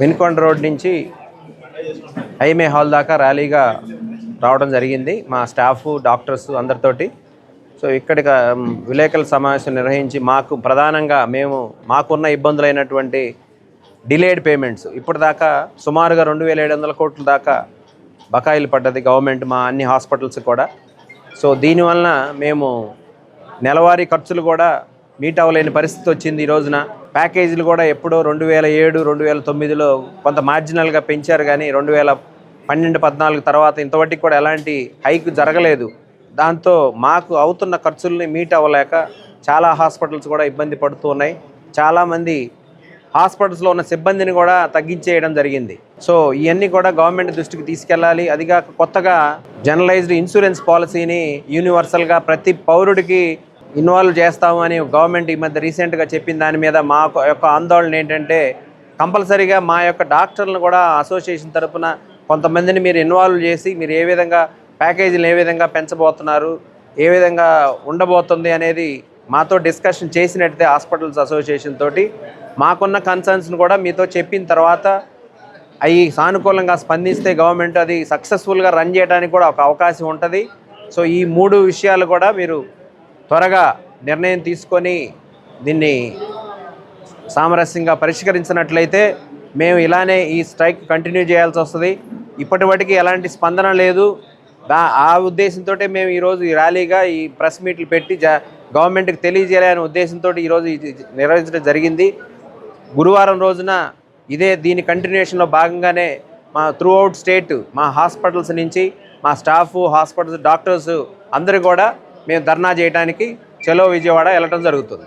Vinukonda road నుంచి ఐమే hall దాకా ర్యాలీగా రావడం జరిగింది. మా స్టాఫ్ డాక్టర్స్ అందరితోటి. సో ఇక్కడికి విలేకరుల సమావేశం నిర్వహించి ప్రధానంగా మాకున్న ఇబ్బందులైనటువంటి డిలేడ్ పేమెంట్స్ ఇప్పటిదాకా సుమారుగా 2700 కోట్ల దాకా బకాయిలు పడ్డది గవర్నమెంట్ మా అన్ని హాస్పిటల్స్ కూడా. సో దీనివలన మేము నెలవారీ ఖర్చులు కూడా మీట్ అవ్వలేని పరిస్థితి వచ్చింది. ఈ రోజున ప్యాకేజీలు కూడా ఎప్పుడో 2007, 2009లో కొంత మార్జినల్గా పెంచారు, కానీ 2012-14 తర్వాత ఇంతవరకు కూడా ఎలాంటి హైక్ జరగలేదు. దాంతో మాకు అవుతున్న ఖర్చుల్ని మీట్ అవ్వలేక చాలా హాస్పిటల్స్ కూడా ఇబ్బంది పడుతూ ఉన్నాయి. చాలామంది హాస్పిటల్స్లో ఉన్న సిబ్బందిని కూడా తగ్గించేయడం జరిగింది. సో ఇవన్నీ కూడా గవర్నమెంట్ దృష్టికి తీసుకెళ్ళాలి. అదిగా కొత్తగా జనరలైజ్డ్ ఇన్సూరెన్స్ పాలసీని యూనివర్సల్గా ప్రతి పౌరుడికి ఇన్వాల్వ్ చేస్తాము అని గవర్నమెంట్ ఈ మధ్య రీసెంట్గా చెప్పిన దాని మీద మా యొక్క ఆందోళన ఏంటంటే, కంపల్సరీగా మా యొక్క డాక్టర్లను కూడా అసోసియేషన్ తరఫున కొంతమందిని మీరు ఇన్వాల్వ్ చేసి మీరు ఏ విధంగా ప్యాకేజీలు ఏ విధంగా పెంచబోతున్నారు, ఏ విధంగా ఉండబోతుంది అనేది మాతో డిస్కషన్ చేసినట్టే హాస్పిటల్స్ అసోసియేషన్ తోటి మాకున్న కన్సర్న్స్ను కూడా మీతో చెప్పిన తర్వాత అవి సానుకూలంగా స్పందిస్తే గవర్నమెంట్ అది సక్సెస్ఫుల్గా రన్ చేయడానికి కూడా ఒక అవకాశం ఉంటుంది. సో ఈ 3 విషయాలు కూడా మీరు త్వరగా నిర్ణయం తీసుకొని దీన్ని సామరస్యంగా పరిష్కరించినట్లయితే మేము ఇలానే ఈ స్ట్రైక్ కంటిన్యూ చేయాల్సి వస్తుంది. ఇప్పటివరకు ఎలాంటి స్పందన లేదు. ఆ ఉద్దేశంతో మేము ఈరోజు ఈ ర్యాలీగా ఈ ప్రెస్ మీట్లు పెట్టి గవర్నమెంట్కి తెలియజేయాలనే ఉద్దేశంతో ఈరోజు నిర్వహించడం జరిగింది. గురువారం రోజున దీని కంటిన్యూషన్లో భాగంగానే మా త్రూఅవుట్ స్టేట్ మా హాస్పిటల్స్ నుంచి మా స్టాఫ్, హాస్పిటల్స్, డాక్టర్స్ అందరూ కూడా మేము ధర్నా చేయడానికి చలో విజయవాడ వెళ్ళటం జరుగుతుంది.